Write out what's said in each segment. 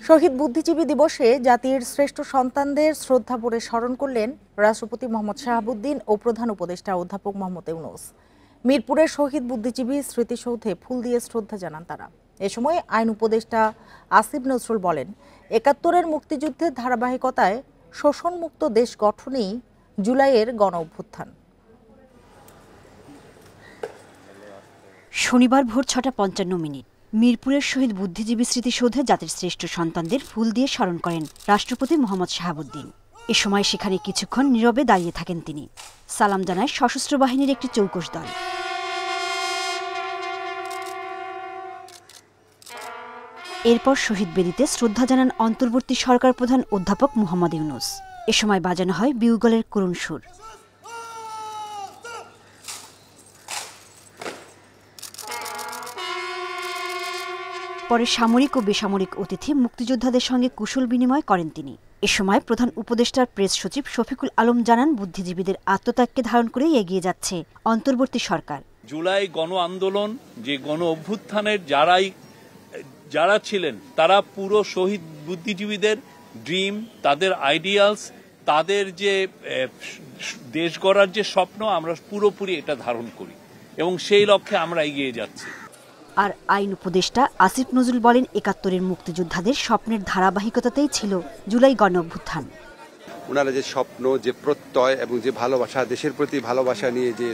শহীদ বুদ্ধিজীবী দিবসে জাতির শ্রেষ্ঠ সন্তানদের শ্রদ্ধাভরে স্মরণ করলেন রাষ্ট্রপতি মোহাম্মদ শাহাবুদ্দিন ও প্রধান উপদেষ্টা অধ্যাপক মোহাম্মদ ইউনূস। মিরপুরের শহীদ বুদ্ধিজীবী স্মৃতিসৌধে ফুল দিয়ে শ্রদ্ধা জানান তারা। এ সময় আইন উপদেষ্টা আসিফ নজরুল বলেন, ৭১-এর মুক্তিযুদ্ধের ধারাবাহিকতায় শোষণমুক্ত দেশ গঠনেই জুলাইয়ের গণ অভ্যুত্থান। শনিবার ভোর ৬:৫৫ মিরপুরের শহীদ বুদ্ধিজীবী স্মৃতিসৌধে জাতির শ্রেষ্ঠ সন্তানদের ফুল দিয়ে স্মরণ করেন রাষ্ট্রপতি মোহাম্মদ শাহাবুদ্দিন। এ সময় সেখানে কিছুক্ষণ নীরবে দাঁড়িয়ে থাকেন তিনি। সালাম জানায় সশস্ত্র বাহিনীর একটি চৌকস দল। এরপর শহীদ বেদিতে শ্রদ্ধা জানান অন্তর্বর্তী সরকার প্রধান অধ্যাপক মোহাম্মদ ইউনূস। এ সময় বাজানো হয় বিউগলের করুণ সুর। পরে সামরিক ও বেসামরিক অতিথি মুক্তিযোদ্ধাদের সঙ্গে কুশল বিনিময় করেন তিনি। এ সময় প্রধান উপদেষ্টার প্রেস সচিব শফিকুল আলম জানান, বুদ্ধিজীবীদের আত্মত্যাগকে ধারণ করেই এগিয়ে যাচ্ছে অন্তর্বর্তী সরকার। জুলাই গণ আন্দোলন, যে গণ অভ্যুত্থানের যারা ছিলেন, তারা পুরো শহীদ বুদ্ধিজীবীদের ড্রিম, তাদের আইডিয়ালস, তাদের যে দেশ গড়ার যে স্বপ্ন, আমরা পুরোপুরি এটা ধারণ করি এবং সেই লক্ষ্যে আমরা এগিয়ে যাচ্ছি। আর আইন উপদেষ্টা আসিফ নজরুল বলেন, ৭১-এর মুক্তিযোদ্ধাদের স্বপ্নের ধারাবাহিকতাতেই ছিল জুলাই গণ অভ্যুত্থান। ওনারা যে স্বপ্ন, যে প্রত্যয় এবং যে ভালোবাসা, দেশের প্রতি ভালোবাসা নিয়ে যে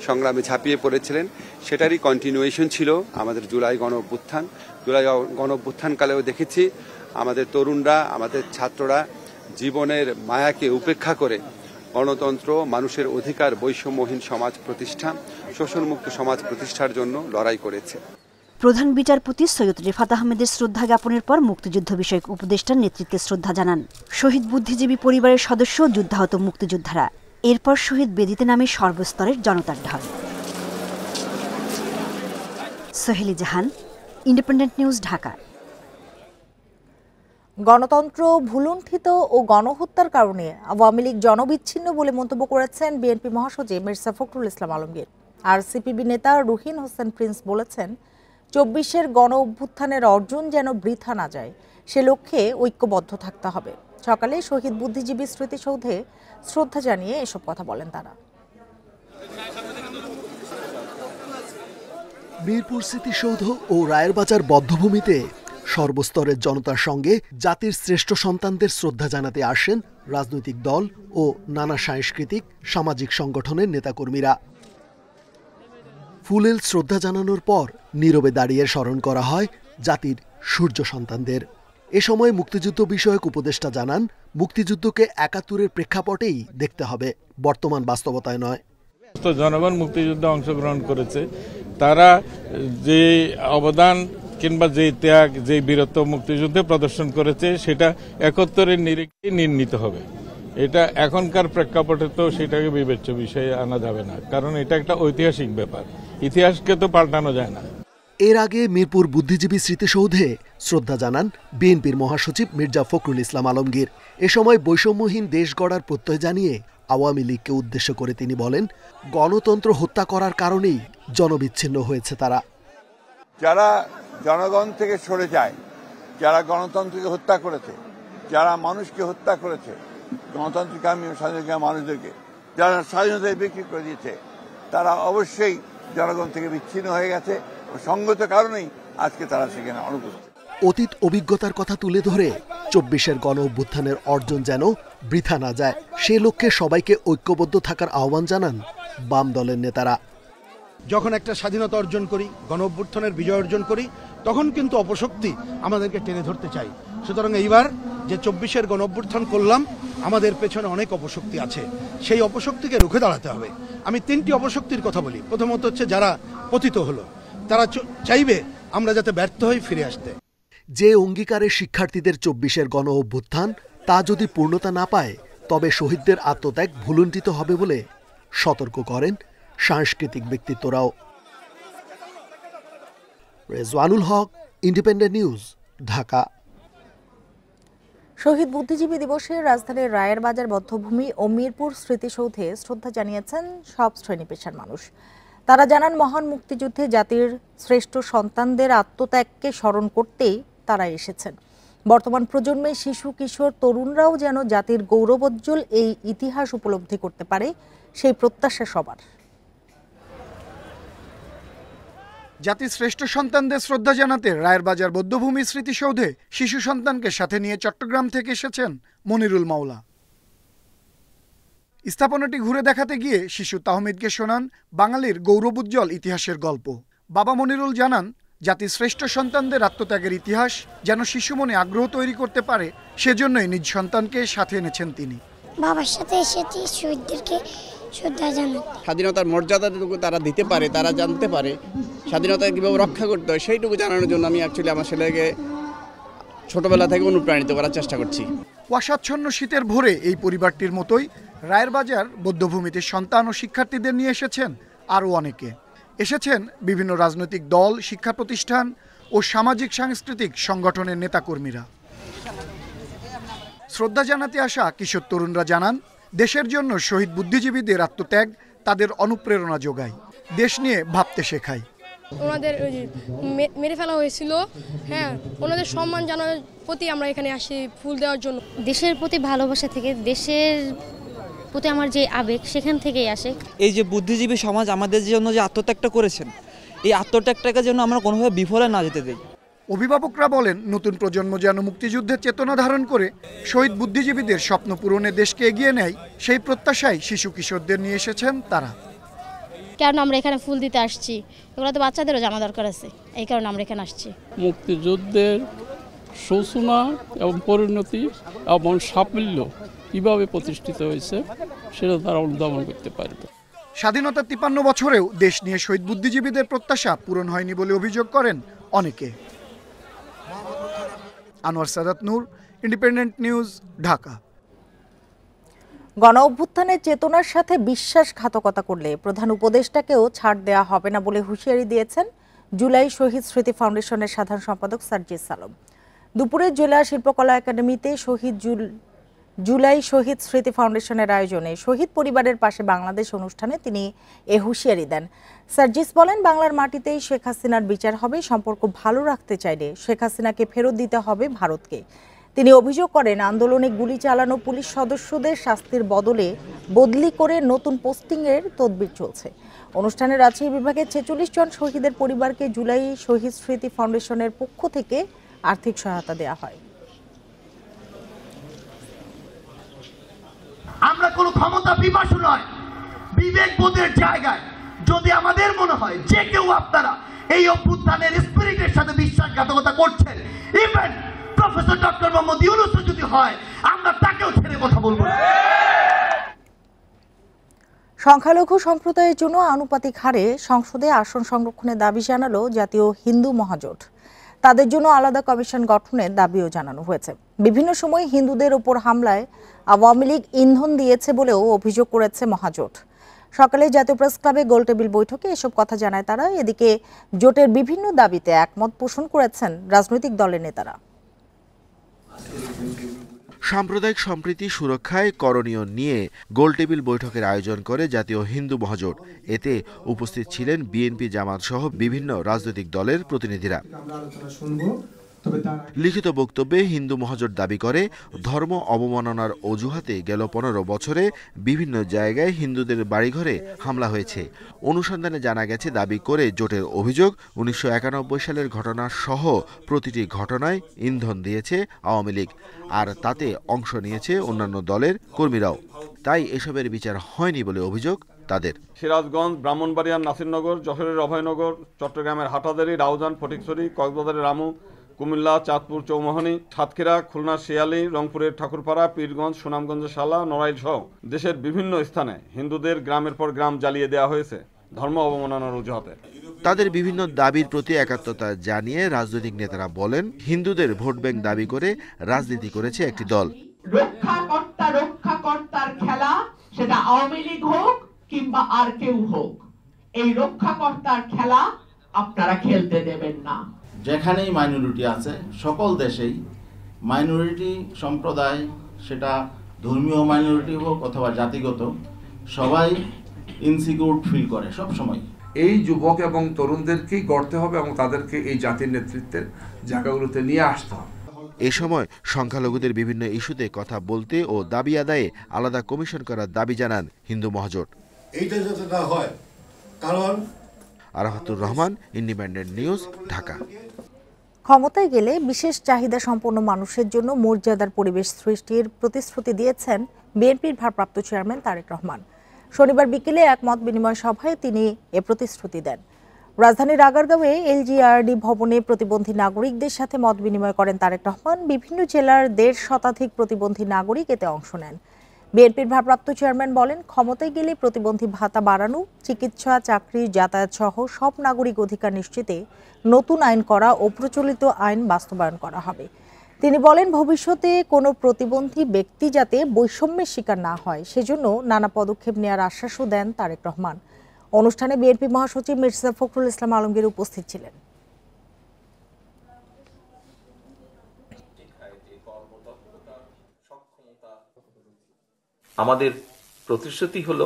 সংগ্রামে ঝাঁপিয়ে পড়েছিলেন, সেটারই কন্টিনিউয়েশন ছিল আমাদের জুলাই গণ অভ্যুত্থান। জুলাই গণ অভ্যুত্থানকালেও দেখেছি আমাদের তরুণরা, আমাদের ছাত্ররা জীবনের মায়াকে উপেক্ষা করে গণতন্ত্র, মানুষের অধিকার, বৈষম্যহীন সমাজ প্রতিষ্ঠা, শোষণমুক্ত সমাজ প্রতিষ্ঠার জন্য লড়াই করেছে। প্রধান বিচারপতি সৈয়দ রেফাত আহমেদের শ্রদ্ধা জ্ঞাপনের পর মুক্তিযুদ্ধ বিষয়ক উপদেষ্টার নেতৃত্বে শ্রদ্ধা জানান শহীদ বুদ্ধিজীবী পরিবারের সদস্য, যুদ্ধাহত মুক্তিযোদ্ধারা। এরপর শহীদ বেদিতে নামে সর্বস্তরের জনতার ঢল। সোহেলি জাহান, ইন্ডিপেন্ডেন্ট নিউজ, ঢাকা। গণতন্ত্র ভুলুণ্ঠিত ও গণহত্যার কারণে আওয়ামী লীগ জনবিচ্ছিন্ন বলে মন্তব্য করেছেন বিএনপি মহাসচিব মির্জা ফখরুল ইসলাম আলমগীর। আর সিপিবি নেতা রুহিন হোসেন প্রিন্স বলেছেন, ২৪-এর গণ অভ্যুত্থানের অর্জন যেন বৃথা না যায়, সে লক্ষ্যে ঐক্যবদ্ধ থাকতে হবে। সকালে শহীদ বুদ্ধিজীবী স্মৃতিসৌধে শ্রদ্ধা জানিয়ে এসব কথা বলেন তারা। মিরপুর স্মৃতিসৌধ ও রায়েরবাজার বধ্যভূমিতে সর্বস্তরের জনতার সঙ্গে জাতির শ্রেষ্ঠ সন্তানদের শ্রদ্ধা জানাতে আসেন রাজনৈতিক দল ও নানা সাংস্কৃতিক সামাজিক সংগঠনের নেতাকর্মীরা। ফুলেল শ্রদ্ধা জানানোর পর নীরবে দাঁড়িয়ে স্মরণ করা হয় জাতির সূর্য সন্তানদের। এ সময় মুক্তিযুদ্ধ বিষয়ক উপদেষ্টা জানান, মুক্তিযুদ্ধকে ৭১-এর প্রেক্ষাপটেই দেখতে হবে, বর্তমান বাস্তবতায় নয়। জনগণ মুক্তিযুদ্ধে অংশগ্রহণ করেছে, তারা যে অবদান কিংবা যে ত্যাগ, যে বীরত্ব মুক্তিযুদ্ধে প্রদর্শন করেছে, সেটা ৭১-এর নিরিখে নির্ণীত হবে। এটা এখনকার প্রেক্ষাপটে তো সেটাকে বিবেচ্য বিষয়ে আনা যাবে না, কারণ এটা একটা ঐতিহাসিক ব্যাপার, ইতিহাসকে তো পাল্টানো যায় না। এর আগে মিরপুর বুদ্ধিজীবী স্মৃতিসৌধে শ্রদ্ধা জানান বিএনপির মহাসচিব মির্জা ফখরুল ইসলাম আলমগীর। এ সময় বৈষম্যহীন দেশ গড়ার প্রত্যয় জানিয়ে আওয়ামী লীগকে উদ্দেশ্য করে তিনি বলেন, গণতন্ত্র হত্যা করার কারণেই জনবিচ্ছিন্ন হয়েছে তারা। যারা জনগণ থেকে সরে যায়, যারা গণতন্ত্রকে হত্যা করেছে, যারা মানুষকে হত্যা করেছে, গণতন্ত্রকামী স্বাধীনতা মানুষদেরকে যারা স্বাধীনতায় বিক্রি করে দিয়েছে, তারা অবশ্যই জনগণ থেকে বিচ্ছিন্ন হয়ে গেছে। সঙ্গত কারণেই আজকে তারা সেখানে অনুপস্থিত। অতীত অভিজ্ঞতার কথা তুলে ধরে ২৪-এর গণ অভ্যুত্থানের অর্জন যেন বৃথা না যায়, সে লক্ষ্যে সবাইকে ঐক্যবদ্ধ থাকার আহ্বান জানান বাম দলের নেতারা। যখন একটা স্বাধীনতা অর্জন করি, গণ অভ্যুত্থানের বিজয় অর্জন করি, তখন কিন্তু অপশক্তি আমাদেরকে টেনে ধরতে চাই। সুতরাং এইবার যে ২৪-এর গণ অভ্যুত্থান করলাম, আমাদের পেছনে অনেক অপশক্তি আছে, সেই অপশক্তিকে রুখে দাঁড়াতে হবে। আমি ৩টি অপশক্তির কথা বলি। প্রথমত হচ্ছে যারা পতিত হলো, তারা চাইবে আমরা যাতে ব্যর্থ হই ফিরে আসতে। যে অঙ্গীকারে শিক্ষার্থীদের ২৪-এর গণ অভ্যুত্থান, তা যদি পূর্ণতা না পায়, তবে শহীদদের আত্মত্যাগ ভুলুণ্ঠিত হবে বলে সতর্ক করেন সাংস্কৃতিক ব্যক্তিত্বরাও। রেজওয়ানুল হক, ইন্ডিপেন্ডেন্ট নিউজ, ঢাকা। শহীদ বুদ্ধিজীবী দিবসে রাজধানীর রায়েরবাজার বধ্যভূমি ও মিরপুর স্মৃতিসৌধে শ্রদ্ধা জানিয়েছেন সব শ্রেণী পেশার মানুষ। তারা জানান, মহান মুক্তিযুদ্ধে জাতির শ্রেষ্ঠ সন্তানদের আত্মত্যাগকে স্মরণ করতেই তারা এসেছেন। বর্তমান প্রজন্মে শিশু কিশোর তরুণরাও যেন জাতির গৌরবোজ্জ্বল এই ইতিহাস উপলব্ধি করতে পারে, সেই প্রত্যাশা সবার। জাতির শ্রেষ্ঠ সন্তানদের শ্রদ্ধা জানাতে রায়ের বাজার বৌদ্ধভূমি স্মৃতিসৌধে শিশু সন্তানকে সাথে নিয়ে চট্টগ্রাম থেকে এসেছেন মনিরুল মাওলা। স্থাপনাটি ঘুরে দেখাতে গিয়ে শিশু তাহমিদকে শোনান বাঙালির গৌরবোজ্জ্বল ইতিহাসের গল্প। বাবা মনিরুল জানান, জাতির শ্রেষ্ঠ সন্তানদের আত্মত্যাগের ইতিহাস যেন শিশু মনে আগ্রহ তৈরি করতে পারে, সেজন্যই নিজ সন্তানকে সাথে এনেছেন তিনি। বাবার সাথে এসেছি শহীদদেরকে শ্রদ্ধা জানাতে। স্বাধীনতার মর্যাদাটুকু তারা দিতে পারে, তারা জানতে পারে স্বাধীনতা কীভাবে রক্ষা করতে হয়, সেইটুকু জানানোর জন্য আমি অ্যাকচুয়ালি আমার ছেলেকে ছোটবেলা থেকে অনুপ্রাণিত করার চেষ্টা করছি। কুয়াশাচ্ছন্ন শীতের ভোরে এই পরিবারটির মতোই রায়ের বাজার বৌদ্ধভূমিতে সন্তান ও শিক্ষার্থীদের নিয়ে এসেছেন আরও অনেকে। এসেছেন বিভিন্ন রাজনৈতিক দল, শিক্ষা প্রতিষ্ঠান ও সামাজিক সাংস্কৃতিক সংগঠনের নেতাকর্মীরা। শ্রদ্ধা জানাতে আসা কিশোর তরুণরা জানান, দেশের জন্য শহীদ বুদ্ধিজীবীদের আত্মত্যাগ তাদের অনুপ্রেরণা যোগায়, দেশ নিয়ে ভাবতে শেখায়। ওনাদের মেরে ফেলা হয়েছিল, হ্যাঁ, ওনাদের সম্মান জানানোর প্রতি আমরা এখানে আসি ফুল দেওয়ার জন্য। দেশের প্রতি ভালোবাসা থেকে, দেশের প্রতি আমার যে আবেগ সেখান থেকেই আসে। এই যে বুদ্ধিজীবী সমাজ আমাদের জন্য যে আত্মত্যাগটা করেছেন, এই আত্মত্যাগটাকে যেন আমরা কোনোভাবে বিফলে না যেতে দিই। অভিভাবকরা বলেন, নতুন প্রজন্ম যেন মুক্তিযুদ্ধের চেতনা ধারণ করে শহীদ বুদ্ধিজীবীদের স্বপ্ন পূরণে দেশকে এগিয়ে নেয়, সেই প্রত্যাশায় শিশু কিশোরদের নিয়ে এসেছেন তারা। কারণ আমরা এখানে ফুল দিতে আসছি, এগুলো তো বাচ্চাদেরও জানা দরকার আছে, এই কারণে আমরা এখানে আসছি। মুক্তিযুদ্ধের সূচনা এবং পরিণতি এবং সাফল্য কীভাবে প্রতিষ্ঠিত হয়েছে সেটা তারা অনুধাবন করতে পারবে। স্বাধীনতার 53 বছরেও দেশ নিয়ে শহীদ বুদ্ধিজীবীদের প্রত্যাশা পূরণ হয়নি বলে অভিযোগ করেন অনেকে। আনোয়ার সাদাত নূর, ইন্ডিপেন্ডেন্ট নিউজ, ঢাকা। গণ অভ্যুত্থানের চেতনার সাথে বিশ্বাসঘাতকতা করলে প্রধান উপদেষ্টাকেও ছাড় দেওয়া হবে না বলে হুঁশিয়ারি দিয়েছেন জুলাই শহীদ স্মৃতি ফাউন্ডেশনের সাধারণ সম্পাদক সার্জিস আলম। দুপুরে জেলা শিল্পকলা একাডেমিতে জুলাই শহীদ স্মৃতি ফাউন্ডেশনের আয়োজনে শহীদ পরিবারের পাশে বাংলাদেশ অনুষ্ঠানে তিনি এ হুঁশিয়ারি দেন। সার্জিস বলেন, বাংলার মাটিতেই শেখ হাসিনার বিচার হবে, সম্পর্ক ভালো রাখতে চাইলে শেখ হাসিনাকে ফেরত দিতে হবে ভারতকে। তিনি অভিযোগ করেন, আন্দোলনে গুলি চালানো পুলিশ সদস্যদের শাস্তির বদলি করে নতুন পোস্টিংয়ের তদবির চলছে। অনুষ্ঠানে রাজশাহী বিভাগের 46 জন শহীদের পরিবারকে জুলাই শহীদ স্মৃতি ফাউন্ডেশনের পক্ষ থেকে আর্থিক সহায়তা দেওয়া হয়। আমরা কোনো ক্ষমতা পিপাসু নয়, বিবেক বোধের জায়গায় যদি আমাদের মনে হয় যে কেউ আপনারা এই অভ্যুত্থানের স্পিরিটের সাথে বিশ্বাসঘাতকতা করছেন, even professor doctor Mohammad Yunus যদি হয়, আমরা তাকেও ছেড়ে কথা বলবো না। সংখ্যালঘু সম্প্রদায়ের জন্য আনুপাতিক হারে সংসদে আসন সংরক্ষণের দাবি জানালো জাতীয় হিন্দু মহাজোট। তাদের জন্য আলাদা কমিশন গঠনের দাবিও জানানো হয়েছে। বিভিন্ন সময় হিন্দুদের ওপর হামলায় আওয়ামী লীগ ইন্ধন দিয়েছে বলেও অভিযোগ করেছে মহাজোট। সকালে জাতীয় প্রেস ক্লাবে গোলটেবিল বৈঠকে এসব কথা জানায় তারা। এদিকে জোটের বিভিন্ন দাবিতে একমত পোষণ করেছেন রাজনৈতিক দলের নেতারা। সাম্প্রদায়িক সম্প্রীতি সুরক্ষায় করণীয় নিয়ে গোলটেবিল বৈঠকের আয়োজন করে জাতীয় হিন্দু মহাজোট। এতে উপস্থিত ছিলেন বিএনপি, জামাত সহ বিভিন্ন রাজনৈতিক দলের প্রতিনিধিরা। লিখিত বক্তব্যে হিন্দু মহাজোট দাবি করে, ধর্ম অবমাননার অজুহাতে গেল 15 বছরে বিভিন্ন জায়গায় হিন্দুদের বাড়িঘরে হামলা হয়েছে। অনুসন্ধানে জানা গেছে, দাবি করে জোটের অভিযোগ, 1991 সালের ঘটনা সহ প্রতিটি ঘটনায় ইন্ধন দিয়েছে আওয়ামী লীগ, আর তাতে অংশ নিয়েছে অন্যান্য দলের কর্মীরাও। তাই এসবের বিচার হয়নি বলে অভিযোগ তাদের। সিরাজগঞ্জ, ব্রাহ্মণবাড়িয়ার নাসিরনগর, যশোরের অভয়নগর, চট্টগ্রামের হাটাদারি, রাউজান, ফটিকছড়ি, কক্সবাজারের রামু, কুমিল্লা, চাঁদপুর, চৌমোহনী, সাতক্ষীরা, খুলনা, শিয়ালী, রংপুরের ঠাকুরপাড়া, পীরগঞ্জ, সুনামগঞ্জের শালা, নড়াইল সহ দেশের বিভিন্ন স্থানে হিন্দুদের গ্রামের পর গ্রাম জ্বালিয়ে দেওয়া হয়েছে ধর্ম অবমাননার অজুহাতে। তাদের বিভিন্ন দাবির প্রতি একাত্মতা জানিয়ে রাজনৈতিক নেতারা বলেন, হিন্দুদের ভোট ব্যাংক দাবি করে রাজনীতি করেছে একটি দল। রক্ষাকর্তার খেলা, সেটা আওয়ামী লীগ হোক কিংবা আর কেউ হোক, এই রক্ষাকর্তার খেলা আপনারা খেলতে দেবেন না। যেখানেই মাইনরিটি আছে, সকল দেশেই মাইনরিটি সম্প্রদায়, সেটা ধর্মীয় মাইনরিটি হোক অথবা জাতিগত, সবাই ইনসিকিউর ফিল করে সব সময়। এই যুবক এবং তরুণদেরকেই গড়তে হবে এবং তাদেরকে এই জাতির নেতৃত্বের জায়গাগুলোতে নিয়ে আসতে হবে। এ সময় সংখ্যালঘুদের বিভিন্ন ইস্যুতে কথা বলতে ও দাবি আদায়ে আলাদা কমিশন করার দাবি জানান হিন্দু মহাজোট। এইটা যাতে না হয়, কারণ আরাফাতুর রহমান, ইন্ডিপেন্ডেন্ট নিউজ, ঢাকা। ক্ষমতায় গেলে বিশেষ চাহিদা সম্পন্ন মানুষের জন্য মর্যাদার পরিবেশ সৃষ্টির প্রতিশ্রুতি দিয়েছেন বিএনপির ভারপ্রাপ্ত চেয়ারম্যান তারেক রহমান। শনিবার বিকেলে এক মত বিনিময় সভায় তিনি এ প্রতিশ্রুতি দেন। রাজধানীর আগারগাঁওয়ে এলজিআরডি ভবনে প্রতিবন্ধী নাগরিকদের সাথে মত বিনিময় করেন তারেক রহমান। বিভিন্ন জেলার 1.5 শতাধিক প্রতিবন্ধী নাগরিক এতে অংশ নেন। বিএনপির ভারপ্রাপ্ত চেয়ারম্যান বলেন, ক্ষমতায় গেলে প্রতিবন্ধী ভাতা বাড়ানো, চিকিৎসা, চাকরি, যাতায়াত সহ সব নাগরিক অধিকার নিশ্চিতে নতুন আইন করা ও প্রচলিত আইন বাস্তবায়ন করা হবে। তিনি বলেন, ভবিষ্যতে কোনো প্রতিবন্ধী ব্যক্তি যাতে বৈষম্যের শিকার না হয় সেজন্য নানা পদক্ষেপ নেওয়ার আশ্বাসও দেন তারেক রহমান। অনুষ্ঠানে বিএনপি মহাসচিব মির্জা ফখরুল ইসলাম আলমগীর উপস্থিত ছিলেন। আমাদের প্রতিশ্রুতি হলো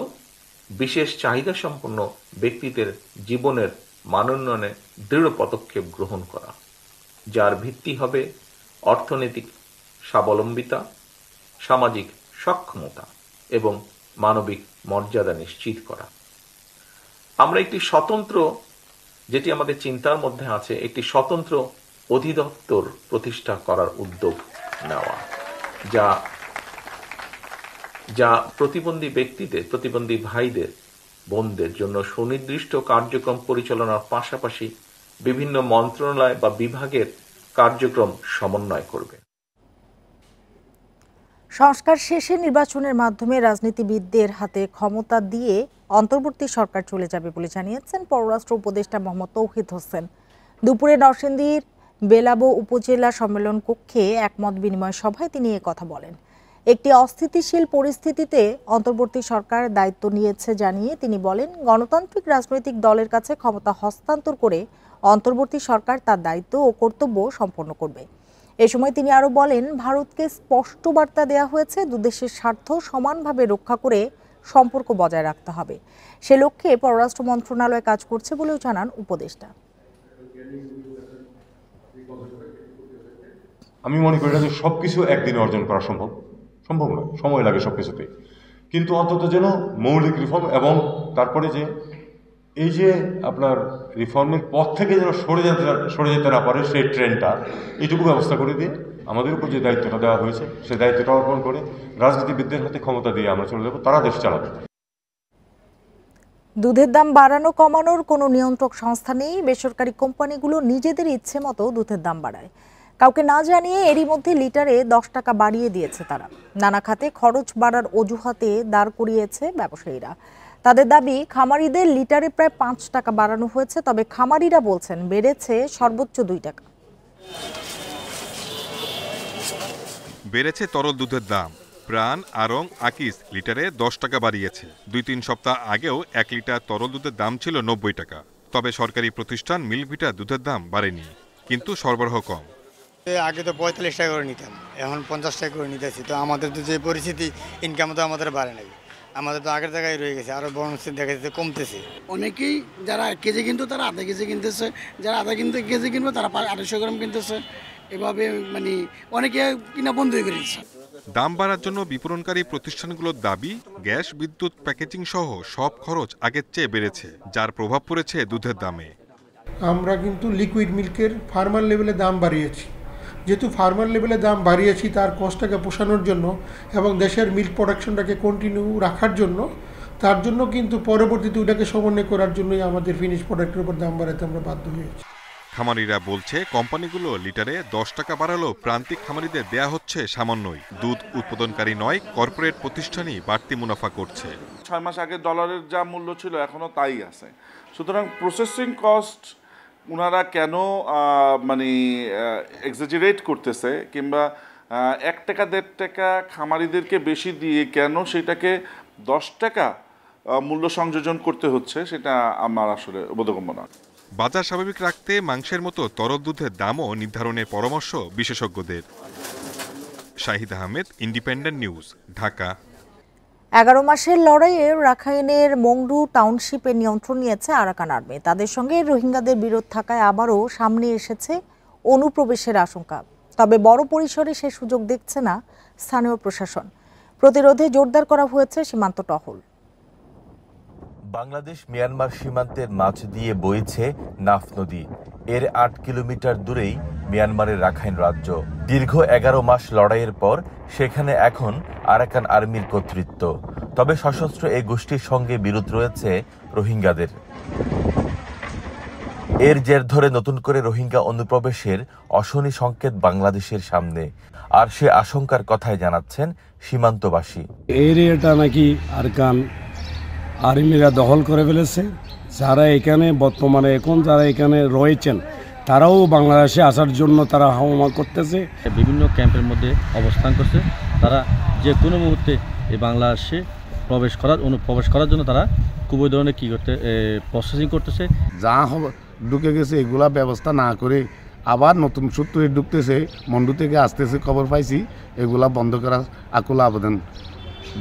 বিশেষ চাহিদা সম্পন্ন ব্যক্তিদের জীবনের মানোন্নয়নে দৃঢ় পদক্ষেপ গ্রহণ করা, যার ভিত্তি হবে অর্থনৈতিক স্বাবলম্বিতা, সামাজিক সক্ষমতা এবং মানবিক মর্যাদা নিশ্চিত করা। আমরা একটি স্বতন্ত্র, যেটি আমাদের চিন্তার মধ্যে আছে, একটি স্বতন্ত্র অধিদপ্তর প্রতিষ্ঠা করার উদ্যোগ নেওয়া, যা প্রতিবন্ধী ব্যক্তিদের, প্রতিবন্ধী ভাইদের, বোনদের জন্য সুনির্দিষ্ট কার্যক্রম পরিচালনার পাশাপাশি বিভিন্ন মন্ত্রণালয় বা বিভাগের কার্যক্রম সমন্বয় করবে। সংস্কার শেষে নির্বাচনের মাধ্যমে রাজনীতিবিদদের হাতে ক্ষমতা দিয়ে অন্তর্বর্তী সরকার চলে যাবে বলে জানিয়েছেন পররাষ্ট্র উপদেষ্টা মোহাম্মদ তৌহিদ হোসেন। দুপুরে নরসিংদীর বেলাবো উপজেলা সম্মেলন কক্ষে এক মত বিনিময় সভায় তিনি কথা বলেন। একটি অস্থিতিশীল পরিস্থিতিতে অন্তর্বর্তী সরকার দায়িত্ব নিয়েছে জানিয়ে তিনি বলেন, গণতান্ত্রিক রাজনৈতিক দলের কাছে ক্ষমতা হস্তান্তর করে অন্তর্বর্তী সরকার তার দায়িত্ব ও কর্তব্য সম্পন্ন করবে। এ সময় তিনি আরো বলেন, ভারতকে স্পষ্ট বার্তা দেওয়া হয়েছে, দুদেশের স্বার্থ সমানভাবে রক্ষা করে সম্পর্ক বজায় রাখতে হবে। সে লক্ষ্যে পররাষ্ট্র মন্ত্রণালয় কাজ করছে বলেও জানান উপদেষ্টা। আমি মনে করি যে সবকিছু একদিনে অর্জন করা সম্ভব নয়, সময় লাগে সবকিছুতে, কিন্তু অন্তত যেন মৌলিক রিফর্ম এবং তারপরে যে এই যে আপনার রিফর্মের পথ থেকে যেন সরে যেতে না পারে সেই ট্রেনটা, এইটুকু ব্যবস্থা করে দিয়ে আমাদের উপর যে দায়িত্বটা দেওয়া হয়েছে সেই দায়িত্বটা অর্পণ করে রাজনীতিবিদদের হাতে ক্ষমতা দিয়ে আমরা চলে যাবো, তারা দেশ চালাবে। দুধের দাম বাড়ানো কমানোর কোনো নিয়ন্ত্রক সংস্থা নেই। বেসরকারি কোম্পানিগুলো নিজেদের ইচ্ছে মতো দুধের দাম বাড়ায়, কাউকে না জানিয়ে এরই মধ্যে লিটারে 10 টাকা বাড়িয়ে দিয়েছে তারা। নানা খাতে খরচ বাড়ার অজুহাতে দাঁড় করিয়েছে ব্যবসায়ীরা। তাদের দাবি, খামারিদের লিটারে প্রায় 5 টাকা বাড়ানো হয়েছে, তবে খামারিরা বলছেন বেড়েছে সর্বোচ্চ 2 টাকা। বেড়েছে তরল দুধের দাম। প্রাণ, আরং, আকিস লিটারে 10 টাকা বাড়িয়েছে। 2-3 সপ্তাহ আগেও 1 লিটার তরল দুধের দাম ছিল 90 টাকা। তবে সরকারি প্রতিষ্ঠান মিল্কভিটা দুধের দাম বাড়েনি, কিন্তু সরবরাহ কম। আগে তো 45 টাকা করে নিতাম, এখন 50 টাকা করে নিতেছি। তো আমাদের তো যে পরিস্থিতি, ইনকাম তো আমাদের বাড়ে নাই, আমাদের তো আগের জায়গায় রয়ে গেছে, আরো বরং দেখা যাচ্ছে কমতেছে। অনেকেই যারা 1 কেজি কিনতো তারা আধা কেজি কিনতেছে, যারা আধা কেজি কিনবে তারা 250 গ্রাম কিনতেছে। এভাবে মানে অনেকে কিনা বন্ধ হয়ে গেছে। দাম বাড়ার জন্য বিপণনকারী প্রতিষ্ঠানগুলোর দাবি, গ্যাস, বিদ্যুৎ, প্যাকেজিং সহ সব খরচ আগের চেয়ে বেড়েছে, যার প্রভাব পড়েছে দুধের দামে। আমরা কিন্তু লিকুইড মিল্কের ফার্মার লেভেলে দাম বাড়িয়েছি। যেহেতু ফার্মার লেভেলে দাম বাড়িয়েছি, তার কস্টটাকে পোষানোর জন্য এবং দেশের মিল্ক প্রোডাকশনটাকে কন্টিনিউ রাখার জন্য, তার জন্য কিন্তু পরবর্তীতে ওটাকে সমন্বয় করার জন্যই আমাদের ফিনিশ প্রোডাক্টের উপর দাম বাড়াতে আমরা বাধ্য হয়েছি। খামারিরা বলছে, কোম্পানিগুলো লিটারে 10 টাকা বাড়ালেও প্রান্তিক খামারিদের দেয়া হচ্ছে সামান্যই। দুধ উৎপাদনকারী নয়, কর্পোরেট প্রতিষ্ঠানই বাড়তি মুনাফা করছে। 6 মাস আগে ডলারের যা মূল্য ছিল এখনো তাই আছে। সুতরাং প্রসেসিং কস্ট ওনারা কেন মানে এক্সাজারেট করতেছে, কিংবা 1 টাকা 1.5 টাকা খামারিদেরকে বেশি দিয়ে কেন সেটাকে 10 টাকা মূল্য সংযোজন করতে হচ্ছে, সেটা আমার আসলে বোধগম্য না। বাজার স্বাভাবিক রাখতে মাংসের মতো তরল দুধের দামও নির্ধারণের পরামর্শ বিশেষজ্ঞদের। Shahid Ahmed, independent news, Dhaka. 11 মাসের লড়াইয়ে রাখাইনের মংডু টাউনশিপের নিয়ন্ত্রণ নিয়েছে আরাকান আর্মি। তাদের সঙ্গে রোহিঙ্গাদের বিরোধ থাকায় আবারও সামনে এসেছে অনুপ্রবেশের আশঙ্কা। তবে বড় পরিসরে সে সুযোগ দেখছে না স্থানীয় প্রশাসন। প্রতিরোধে জোরদার করা হয়েছে সীমান্ত টহল। বাংলাদেশ মিয়ানমার সীমান্তের মাঝ দিয়ে বইছে নাফ নদী। এর ৮ কিলোমিটার দূরেই মিয়ানমারের রাখাইন রাজ্য। দীর্ঘ ১১ মাস লড়াইয়ের পর সেখানে এখন আরাকান আর্মির কর্তৃত্ব। তবে সশস্ত্র এই গোষ্ঠীর সঙ্গে বিরোধ রয়েছে রোহিঙ্গাদের। এর জের ধরে নতুন করে রোহিঙ্গা অনুপ্রবেশের অশনি সংকেত বাংলাদেশের সামনে। আর সে আশঙ্কার কথাই জানাচ্ছেন সীমান্তবাসী। এরিয়াটা নাকি আরাকান আর্মিরা দখল করে ফেলেছে। যারা এখানে বর্তমানে যারা এখানে রয়েছেন তারাও বাংলাদেশে আসার জন্য তারা হাওয়া করতেছে। বিভিন্ন ক্যাম্পের মধ্যে অবস্থান করছে। তারা যে কোনো মুহূর্তে এই বাংলাদেশে প্রবেশ করার জন্য তারা খুব ওই ধরনের প্রসেসিং করতেছে। যা ঢুকে গেছে এগুলা ব্যবস্থা না করে আবার নতুন সূত্রে ঢুকতেছে, মন্ডু থেকে আসতেছে, খবর পাইছি। এগুলা বন্ধ করার আকুল আবেদন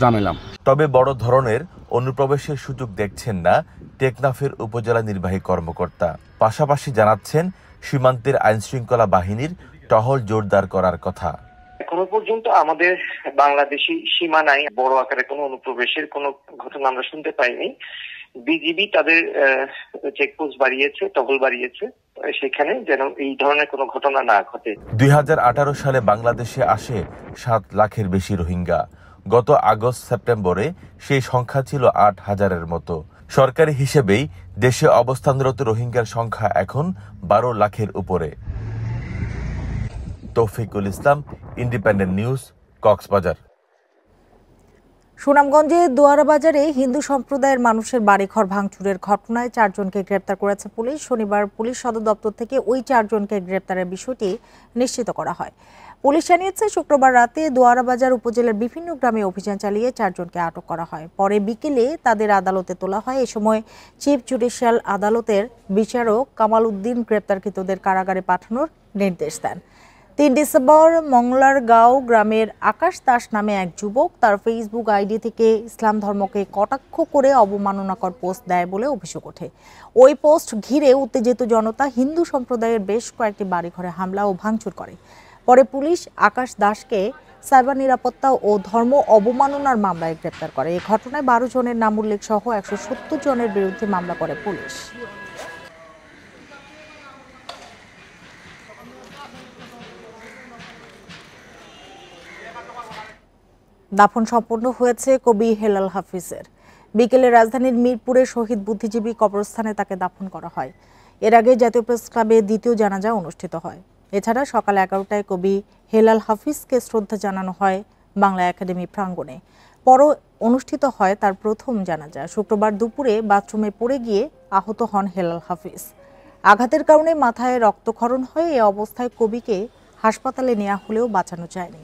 জানালাম। তবে বড় ধরনের অনুপ্রবেশের সুযোগ দেখছেন না টেকনাফের উপজেলা নির্বাহী কর্মকর্তা। পাশাপাশি জানাচ্ছেন সীমান্তের আইনশৃঙ্খলা বাহিনীর টহল জোরদার করার কথা। এখনো পর্যন্ত আমাদের বাংলাদেশি সীমানায় বড় আকারে কোনো অনুপ্রবেশের কোনো ঘটনা আমরা শুনতে পাইনি। বিজিবি তাদের চেকপোস্ট বাড়িয়েছে, টহল বাড়িয়েছে, সেখানে যেন এই ধরনের কোনো ঘটনা না ঘটে। ২০১৮ সালে বাংলাদেশে আসে ৭ লাখের বেশি রোহিঙ্গা। গত আগস্ট সেপ্টেম্বরে সেই সংখ্যা ছিল ৮,০০০-এর মতো। সরকারি হিসেবেই দেশে অবস্থানরত রোহিঙ্গার সংখ্যা এখন ১২ লাখের উপরে। তৌফিকুল ইসলাম, ইন্ডিপেন্ডেন্ট নিউজ, কক্সবাজার। সুনামগঞ্জে দোয়ারাবাজারে হিন্দু সম্প্রদায়ের মানুষের বাড়িঘর ভাঙচুরের ঘটনায় ৪ জনকে গ্রেপ্তার করেছে পুলিশ। শনিবার পুলিশ সদর দপ্তর থেকে ওই ৪ জনকে গ্রেপ্তারের বিষয়টি নিশ্চিত করা হয়। পুলিশ জানিয়েছে, শুক্রবার রাতে দোয়ারাবাজার উপজেলার বিভিন্ন গ্রামে অভিযান চালিয়ে ৪ জনকে আটক করা হয়। পরে বিকেলে তাদের আদালতে তোলা হয়। এ সময় চিফ জুডিশিয়াল আদালতের বিচারক কামাল উদ্দিন গ্রেপ্তারকৃতদের কারাগারে পাঠানোর নির্দেশ দেন। ৩ ডিসেম্বর মংলারগাঁও গ্রামের আকাশ দাস নামে এক যুবক তার ফেসবুক আইডি থেকে ইসলাম ধর্মকে কটাক্ষ করে অবমাননাকর পোস্ট দেয় বলে অভিযোগ ওঠে। ওই পোস্ট ঘিরে উত্তেজিত জনতা হিন্দু সম্প্রদায়ের বেশ কয়েকটি বাড়িঘরে হামলা ও ভাঙচুর করে। পরে পুলিশ আকাশ দাসকে সাইবার নিরাপত্তা ও ধর্ম অবমাননার মামলায় গ্রেপ্তার করে। এই ঘটনায় ১২ জনের নাম উল্লেখ সহ ১৭০ জনের বিরুদ্ধে মামলা করে পুলিশ। দাফন সম্পন্ন হয়েছে কবি হেলাল হাফিজের। বিকেলে রাজধানীর মিরপুরে শহীদ বুদ্ধিজীবী কবরস্থানে তাকে দাফন করা হয়। এর আগে জাতীয় প্রেস ক্লাবে দ্বিতীয় জানাজা অনুষ্ঠিত হয়। এছাড়া সকাল ১১টায় কবি হেলাল হাফিজকে শ্রদ্ধা জানানো হয় বাংলা একাডেমি প্রাঙ্গণে। পরও অনুষ্ঠিত হয় তার প্রথম জানাজা। শুক্রবার দুপুরে বাথরুমে পড়ে গিয়ে আহত হন হেলাল হাফিজ। আঘাতের কারণে মাথায় রক্তক্ষরণ হয়। এ অবস্থায় কবিকে হাসপাতালে নেওয়া হলেও বাঁচানো যায়নি।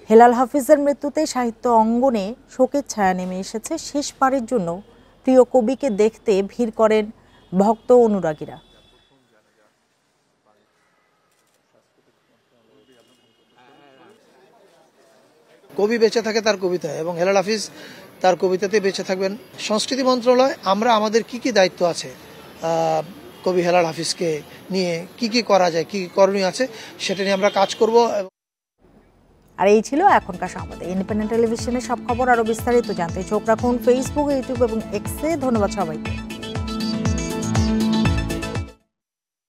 হেলাল হাফিজের মৃত্যুতে সাহিত্য অঙ্গনে শোকের ছায়া নেমে এসেছে। শেষবারের জন্য প্রিয় কবিকে দেখতে ভিড় করেন ভক্ত অনুরাগীরা। কবি বেঁচে থাকে তার কবিতায় এবং হেলাল হাফিজ তার কবিতাতে বেঁচে থাকবেন। সংস্কৃতি মন্ত্রণালয় আমরা আমাদের কি দায়িত্ব আছে কবি হেলাল হাফিজকে নিয়ে কি করা যায়, কি করণীয় আছে সেটা নিয়ে আমরা কাজ করব। আর এই ছিল এখনকার সংবাদে। ইন্ডিপেন্ডেন্ট টেলিভিশনের সব খবর আরো বিস্তারিত জানতে চোখ রাখুন ফেসবুক, ইউটিউব এবং এক্সে। ধন্যবাদ সবাইকে।